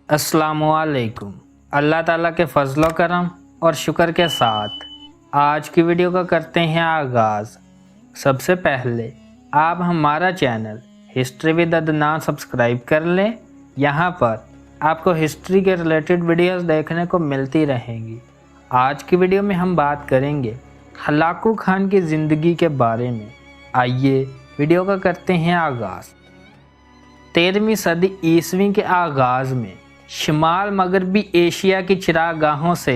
अस्सलाम वालेकुम। अल्लाह ताला के फजलो करम और शुक्र के साथ आज की वीडियो का करते हैं आगाज़। सबसे पहले आप हमारा channel history with Adnan subscribe कर लें। यहाँ पर आपको हिस्ट्री के रिलेटेड वीडियोस देखने को मिलती रहेंगी। आज की वीडियो में हम बात करेंगे हलाकू खान की ज़िंदगी के बारे में। आइए वीडियो का करते हैं आगाज़। 13वीं सदी ईस्वी के आगाज़ में शुमाल मगरबी एशिया की चिरागाहों से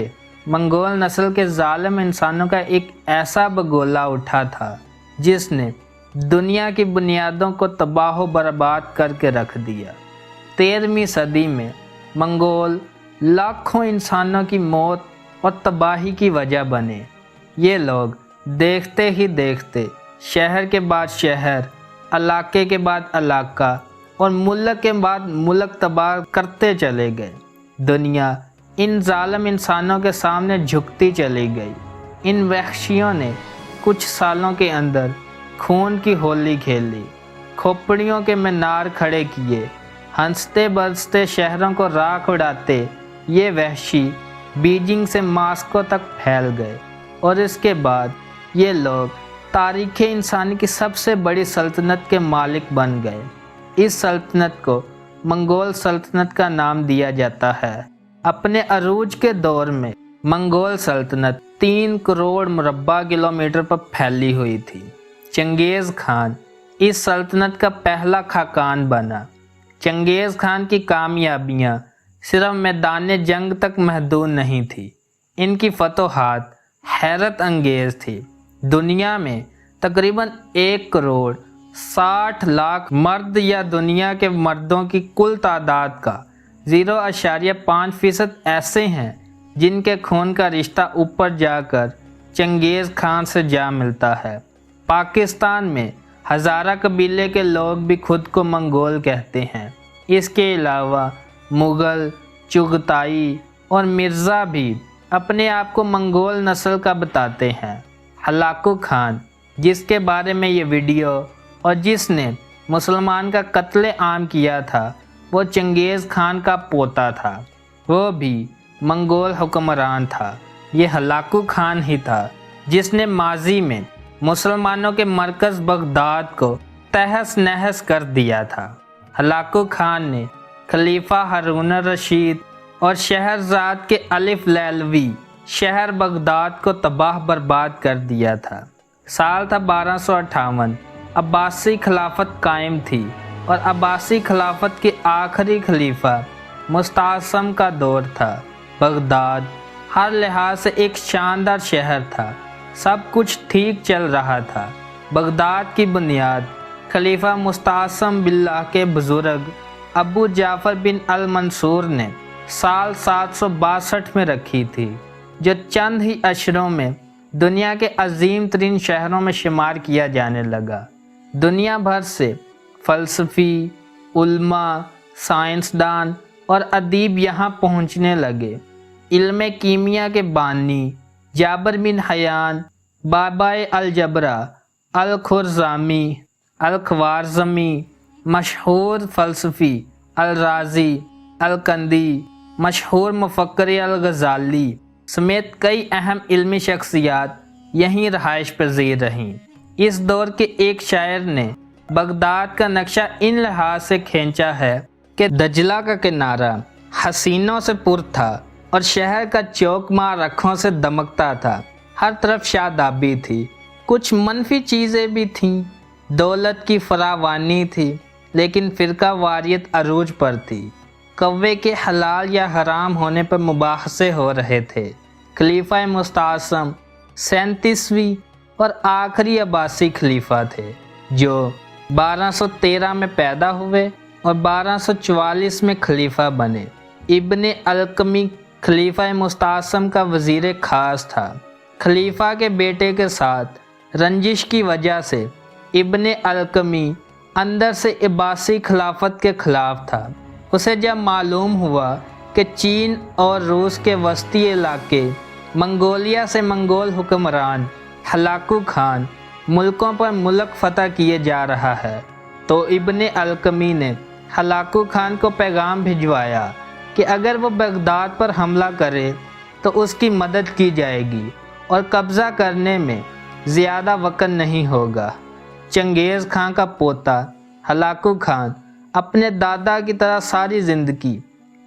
मंगोल नस्ल के ज़ालिम इंसानों का एक ऐसा बगोला उठा था जिसने दुनिया की बुनियादों को तबाह बर्बाद करके रख दिया। 13वीं सदी में मंगोल लाखों इंसानों की मौत और तबाही की वजह बने। ये लोग देखते ही देखते शहर के बाद शहर, इलाके के बाद इलाका और मुल्क के बाद मुल्क तबाह करते चले गए। दुनिया इन ज़ालिम इंसानों के सामने झुकती चली गई। इन वहशियों ने कुछ सालों के अंदर खून की होली खेली, खोपड़ियों के मीनार खड़े किए, हंसते बरसते शहरों को राख उड़ाते ये वहशी बीजिंग से मास्को तक फैल गए और इसके बाद ये लोग तारीख़ इंसानी की सबसे बड़ी सल्तनत के मालिक बन गए। इस सल्तनत को मंगोल सल्तनत का नाम दिया जाता है। अपने अरूज के दौर में मंगोल सल्तनत 3 करोड़ मुरब्बा किलोमीटर पर फैली हुई थी। चंगेज़ खान इस सल्तनत का पहला खाकान बना। चंगेज़ खान की कामयाबियां सिर्फ मैदान जंग तक महदूद नहीं थी, इनकी फतोहात हैरत अंगेज़ थी। दुनिया में तकरीबन 1 करोड़ 60 लाख मर्द या दुनिया के मर्दों की कुल तादाद का 0.5% ऐसे हैं जिनके खून का रिश्ता ऊपर जाकर चंगेज़ खान से जा मिलता है। पाकिस्तान में हज़ारा कबीले के लोग भी खुद को मंगोल कहते हैं। इसके अलावा मुग़ल, चुगताई और मिर्ज़ा भी अपने आप को मंगोल नस्ल का बताते हैं। हलाकू खान, जिसके बारे में ये वीडियो और जिसने मुसलमान का कत्ले आम किया था, वो चंगेज़ खान का पोता था। वो भी मंगोल हुक्मरान था। ये हलाकू खान ही था जिसने माजी में मुसलमानों के मरकज़ बगदाद को तहस नहस कर दिया था। हलाकू खान ने खलीफा हारून रशीद और शहरज़ाद के अलिफ लैलवी शहर बगदाद को तबाह बर्बाद कर दिया था। साल था 1258। अब्बासी खिलाफत कायम थी और अब्बासी खिलाफत के आखिरी खलीफा मुस्तासम का दौर था। बगदाद हर लिहाज से एक शानदार शहर था। सब कुछ ठीक चल रहा था। बगदाद की बुनियाद खलीफा मुस्तासम बिल्लाह के बुज़ुर्ग अबू जाफ़र बिन अल मंसूर ने साल 762 में रखी थी, जो चंद ही अशरों में दुनिया के अजीम तरीन शहरों में शुमार किया जाने लगा। दुनिया भर से फ़लसफ़ी, उल्मा, साइंसदान और अदीब यहाँ पहुँचने लगे। इल्म कीमिया के बानी जाबर बिन हयान, बाबाए अल-जबरा, अल-खुरज़ामी, अल-ख्वारज़मी, मशहूर फ़लसफ़ी अल-राज़ी, अल-कंदी, मशहूर मुफ़क्किर अल-ग़ज़ाली समेत कई अहम इल्मी शख्सियात यहीं रहाइश पज़ीर रहीं। इस दौर के एक शायर ने बगदाद का नक्शा इन लिहाज से खींचा है कि दजला का किनारा हसीनों से पुर था और शहर का चौक रखों से दमकता था। हर तरफ शादाबी थी, कुछ मनफी चीज़ें भी थीं। दौलत की फरावानी थी, लेकिन फ़िरका वारियत अरूज पर थी। कव्वे के हलाल या हराम होने पर मुबाहसे हो रहे थे। खलीफा मुस्तासम 37वीं और आखिरी अब्बासी खलीफा थे, जो 1213 में पैदा हुए और 1244 में खलीफा बने। इब्ने अलकमी खलीफा मुस्तासम का वज़ीर ख़ास था। खलीफा के बेटे के साथ रंजिश की वजह से इब्ने अलकमी अंदर से अब्बासी खिलाफत के ख़िलाफ़ था। उसे जब मालूम हुआ कि चीन और रूस के वस्ती इलाके मंगोलिया से मंगोल हुक्मरान हलाकू खान मुल्कों पर मुल्क फ़तह किए जा रहा है, तो इब्ने अलकमी ने हलाकू खान को पैगाम भिजवाया کہ اگر وہ بغداد پر حملہ کرے تو اس کی مدد کی جائے گی اور قبضہ کرنے میں زیادہ وقت نہیں ہوگا۔ چنگیز خان کا پوتا ہلاکو خان اپنے دادا کی طرح ساری زندگی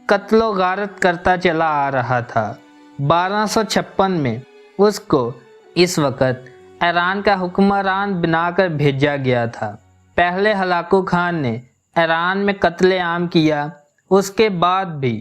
قتل و غارت کرتا چلا آ رہا تھا۔ 1256 میں اس کو اس وقت ایران کا حکمران بنا کر بھیجا گیا تھا۔ پہلے ہلاکو خان نے ایران میں قتل عام کیا، اس کے بعد بھی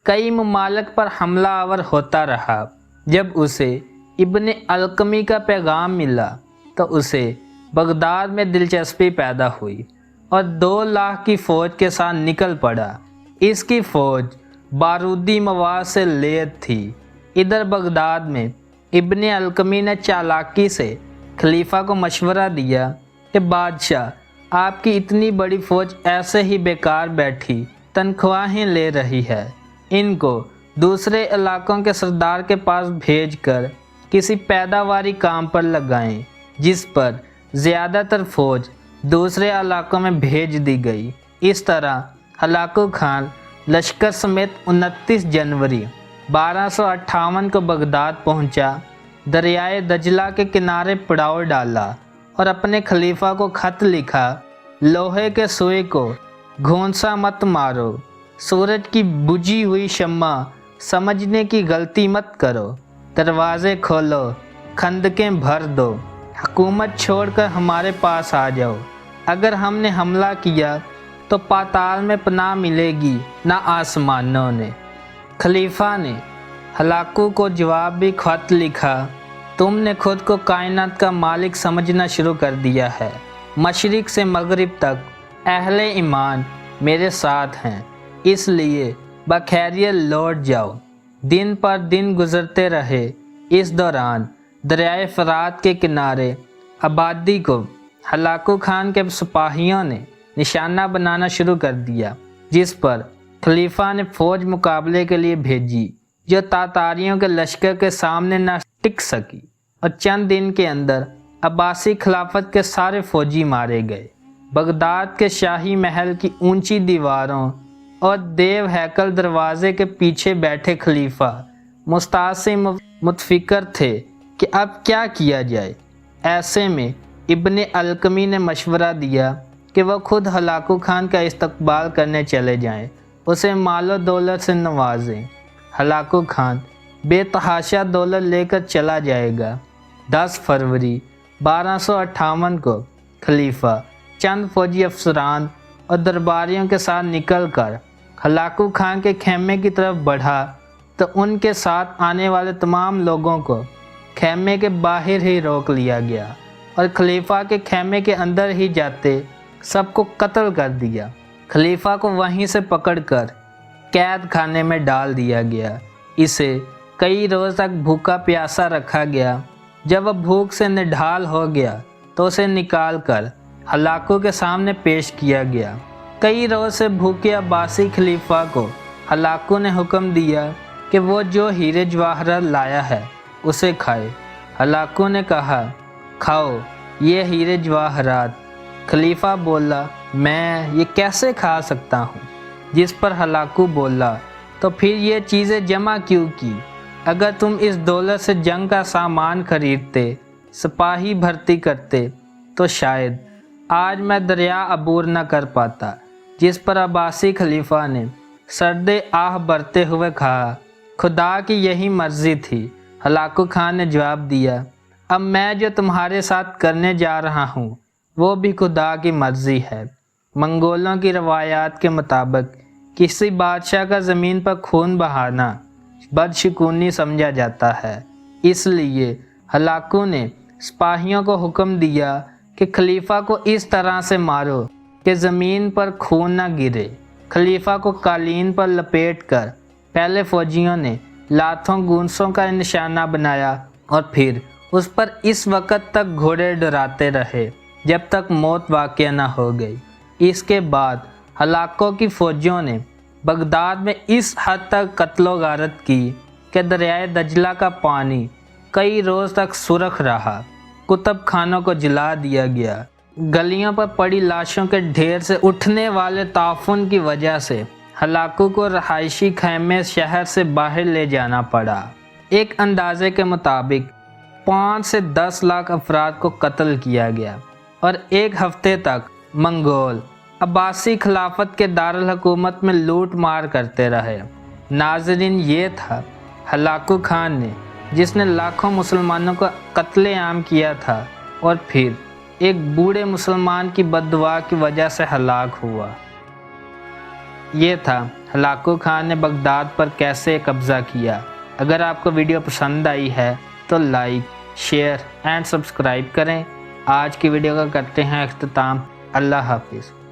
کئی ممالک پر حملہ آور ہوتا رہا۔ جب اسے ابن القمی کا پیغام ملا تو اسے بغداد میں دلچسپی پیدا ہوئی اور 2 لاکھ کی فوج کے ساتھ نکل پڑا۔ اس کی فوج بارودی مواد سے لیس تھی۔ ادھر بغداد میں ابن القمی نے چالاکی سے خلیفہ کو مشورہ دیا کہ بادشاہ آپ کی اتنی بڑی فوج ایسے ہی بیکار بیٹھی تنخواہیں لے رہی ہے، ان کو دوسرے علاقوں کے سردار کے پاس بھیج کر کسی پیداواری کام پر لگائیں، جس پر زیادہ تر فوج دوسرے علاقوں میں بھیج دی گئی۔ اس طرح ہلاکو خان لشکر سمیت 29 جنوری 1258 کو بغداد پہنچا، دریائے دجلہ کے کنارے پڑاؤ ڈالا اور اپنے خلیفہ کو خط لکھا، لوہے کے سوئی کو گھونسا مت مارو، سورج کی بجھی ہوئی شمع سمجھنے کی غلطی مت کرو، دروازے کھولو، خندقیں بھر دو، حکومت چھوڑ کر ہمارے پاس آ جاؤ۔ اگر ہم نے حملہ کیا تو پاتال میں پناہ ملے گی نہ آسمانوں نے۔ خلیفہ نے ہلاکو کو جواب بھی خط لکھا، تم نے خود کو کائنات کا مالک سمجھنا شروع کر دیا ہے، مشرق سے مغرب تک اہل ایمان میرے ساتھ ہیں، اس لیے بخیریت لوٹ جاؤ۔ دن پر دن گزرتے رہے۔ اس دوران دریائے فرات کے کنارے آبادی کو ہلاکو خان کے سپاہیوں نے نشانہ بنانا شروع کر دیا، جس پر خلیفہ نے فوج مقابلے کے لیے بھیجی جو تاتاریوں کے لشکر کے سامنے نہ ٹک سکی، اور چند دن کے اندر عباسی خلافت کے سارے فوجی مارے گئے۔ بغداد کے شاہی محل کی اونچی دیواروں اور دیو ہیکل دروازے کے پیچھے بیٹھے خلیفہ مستعصم متفکر تھے کہ اب کیا کیا جائے۔ ایسے میں ابن القمی نے مشورہ دیا کہ وہ خود ہلاکو خان کا استقبال کرنے چلے جائیں، اسے مال و دولت سے نوازیں۔ ہلاکو خان بے تحاشا دولت لے کر چلا جائے گا۔ 10 فروری 1258 کو خلیفہ چند فوجی افسران اور درباریوں کے ساتھ نکل کر ہلاکو خان کے خیمے کی طرف بڑھا تو ان کے ساتھ آنے والے تمام لوگوں کو خیمے کے باہر ہی روک لیا گیا اور خلیفہ کے خیمے کے اندر ہی جاتے سب کو قتل کر دیا۔ خلیفہ کو وہیں سے پکڑ کر قید خانے میں ڈال دیا گیا۔ اسے کئی روز تک بھوکا پیاسا رکھا گیا۔ جب وہ بھوک سے نڈھال ہو گیا تو اسے نکال کر ہلاکو کے سامنے پیش کیا گیا۔ کئی روز سے بھوکے عباسی خلیفہ کو ہلاکو نے حکم دیا کہ وہ جو ہیرے جواہرات لایا ہے اسے کھائے۔ ہلاکو نے کہا، کھاؤ یہ ہیرے جواہرات۔ خلیفہ بولا، میں یہ کیسے کھا سکتا ہوں؟ جس پر ہلاکو بولا، تو پھر یہ چیزیں جمع کیوں کی؟ اگر تم اس دولت سے جنگ کا سامان خریدتے، سپاہی بھرتی کرتے تو شاید آج میں دریا عبور نہ کر پاتا۔ جس پر عباسی خلیفہ نے سرد آہ برتے ہوئے کہا، خدا کی یہی مرضی تھی۔ ہلاکو خان نے جواب دیا، اب میں جو تمہارے ساتھ کرنے جا رہا ہوں وہ بھی خدا کی مرضی ہے۔ منگولوں کی روایات کے مطابق کسی بادشاہ کا زمین پر خون بہانا بدشگونی سمجھا جاتا ہے، اس لیے ہلاکو نے سپاہیوں کو حکم دیا کہ خلیفہ کو اس طرح سے مارو کہ زمین پر خون نہ گرے۔ خلیفہ کو قالین پر لپیٹ کر پہلے فوجیوں نے لاتھوں گونسوں کا نشانہ بنایا اور پھر اس پر اس وقت تک گھوڑے ڈراتے رہے جب تک موت واقع نہ ہو گئی۔ اس کے بعد ہلاکو کی فوجیوں نے بغداد میں اس حد تک قتل و غارت کی کہ دریائے دجلہ کا پانی کئی روز تک سرخ رہا، کتب خانوں کو جلا دیا گیا، گلیوں پر پڑی لاشوں کے ڈھیر سے اٹھنے والے تعفن کی وجہ سے हलाकू को रहायशी खैमे शहर से बाहर ले जाना पड़ा। एक अंदाजे के मुताबिक 5 से 10 लाख अफराद को कत्ल किया गया और एक हफ्ते तक मंगोल अब्बासी खिलाफत के दारुल हुकूमत में लूट मार करते रहे। नाज़रीन, ये था हलाकू खान ने जिसने लाखों मुसलमानों को कत्लेआम किया था और फिर एक बूढ़े मुसलमान की बद्दुआ की वजह से हलाक हुआ। ये था हलाकू खान ने बगदाद पर कैसे कब्ज़ा किया। अगर आपको वीडियो पसंद आई है तो लाइक, शेयर एंड सब्सक्राइब करें। आज की वीडियो का करते हैं अख्तिताम। अल्लाह हाफिज़।